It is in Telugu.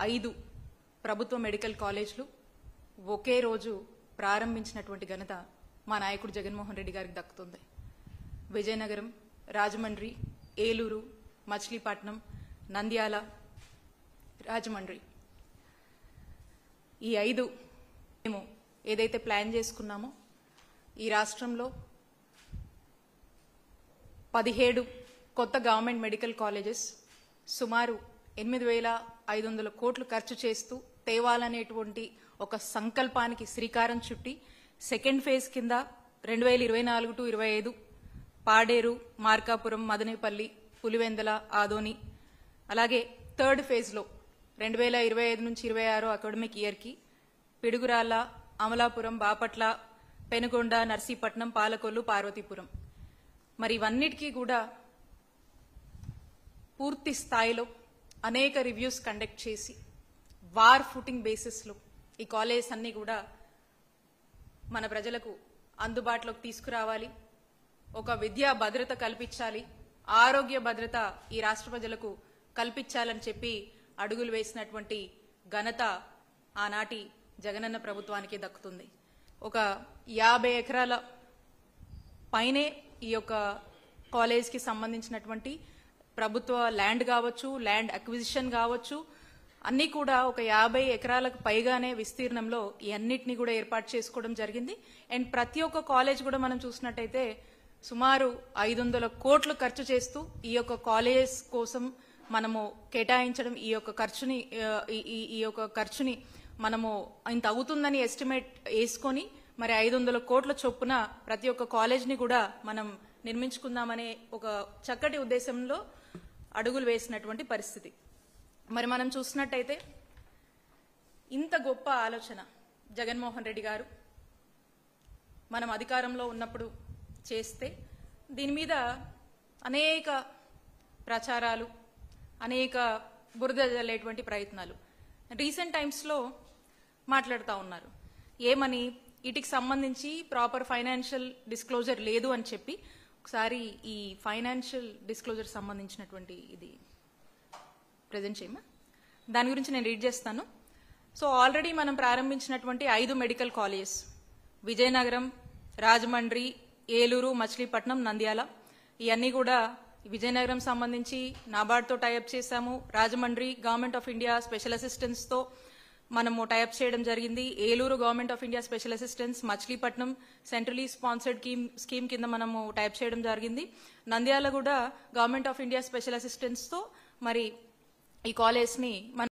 5 ప్రభుత్వ మెడికల్ కాలేజీలు ఒకే రోజు ప్రారంభించినటువంటి ఘనత మా నాయకుడు జగన్మోహన్ రెడ్డి గారికి దక్కుతుంది. విజయనగరం, రాజమండ్రి, ఏలూరు, మచిలీపట్నం, నంద్యాల, రాజమండ్రి ఈ 5 మేము ఏదైతే ప్లాన్ చేసుకున్నామో ఈ రాష్ట్రంలో 17 కొత్త గవర్నమెంట్ మెడికల్ కాలేజెస్ సుమారు 8,500 కోట్లు ఖర్చు చేస్తూ తేవాలనేటువంటి ఒక సంకల్పానికి శ్రీకారం చుట్టి సెకండ్ ఫేజ్ కింద 2024 టు 25 పాడేరు, మార్కాపురం, మదనేపల్లి, పులివెందల, ఆదోని, అలాగే థర్డ్ ఫేజ్లో 2025 నుంచి 26 అకాడమిక్ ఇయర్కి పిడుగురాళ్ల, అమలాపురం, బాపట్ల, పెనుగొండ, నర్సీపట్నం, పాలకొల్లు, పార్వతీపురం మరి ఇవన్నిటికీ కూడా పూర్తి స్థాయిలో అనేక రివ్యూస్ కండక్ట్ చేసి వార్ ఫుటింగ్ బేసిస్లో ఈ కాలేజెస్ అన్నీ కూడా మన ప్రజలకు అందుబాటులోకి తీసుకురావాలి, ఒక విద్యా భద్రత కల్పించాలి, ఆరోగ్య భద్రత ఈ రాష్ట్ర ప్రజలకు కల్పించాలని చెప్పి అడుగులు వేసినటువంటి ఘనత ఆనాటి జగనన్న ప్రభుత్వానికి దక్కుతుంది. ఒక 50 ఎకరాల పైనే ఈ యొక్క కాలేజ్కి సంబంధించినటువంటి ప్రభుత్వ ల్యాండ్ కావచ్చు, ల్యాండ్ అక్విజిషన్ కావచ్చు, అన్నీ కూడా ఒక 50 ఎకరాలకు పైగానే విస్తీర్ణంలో ఈ అన్నిటినీ కూడా ఏర్పాటు చేసుకోవడం జరిగింది. అండ్ ప్రతి ఒక్క కాలేజ్ కూడా మనం చూసినట్టయితే సుమారు 500 కోట్లు ఖర్చు చేస్తూ ఈ యొక్క కాలేజ్ కోసం మనము కేటాయించడం, ఈ యొక్క ఖర్చుని మనము ఇంత అవుతుందని ఎస్టిమేట్ వేసుకొని మరి 500 కోట్ల చొప్పున ప్రతి ఒక్క కాలేజ్ని కూడా మనం నిర్మించుకుందామనే ఒక చక్కటి ఉద్దేశంలో అడుగులు వేసినటువంటి పరిస్థితి. మరి మనం చూసినట్టయితే ఇంత గొప్ప ఆలోచన జగన్మోహన్ రెడ్డి గారు మనం అధికారంలో ఉన్నప్పుడు చేస్తే దీని మీద అనేక ప్రచారాలు, అనేక బురద జల్లేటువంటి ప్రయత్నాలు రీసెంట్ టైమ్స్లో మాట్లాడుతూ ఉన్నారు. ఏమని? వీటికి సంబంధించి ప్రాపర్ ఫైనాన్షియల్ డిస్క్లోజర్ లేదు అని చెప్పి ఒకసారి ఈ ఫైనాన్షియల్ డిస్క్లోజర్ సంబంధించినటువంటి ఇది ప్రజెంట్ చేయమా, దాని గురించి నేను రీడ్ చేస్తాను. సో ఆల్రెడీ మనం ప్రారంభించినటువంటి 5 మెడికల్ కాలేజెస్ విజయనగరం, రాజమండ్రి, ఏలూరు, మచిలీపట్నం, నంద్యాల ఇవన్నీ కూడా విజయనగరం సంబంధించి నాబార్డ్తో టైఅప్ చేశాము. Rajahmundry government of India special అసిస్టెన్స్తో మనము టైఅప్ చేయడం జరిగింది. Eluru government of India special assistance, Machilipatnam centrally sponsored scheme కింద మనము టైప్ చేయడం జరిగింది. నంద్యాల కూడా గవర్నమెంట్ ఆఫ్ ఇండియా స్పెషల్ అసిస్టెన్స్తో మరి ఈ కాలేజ్ని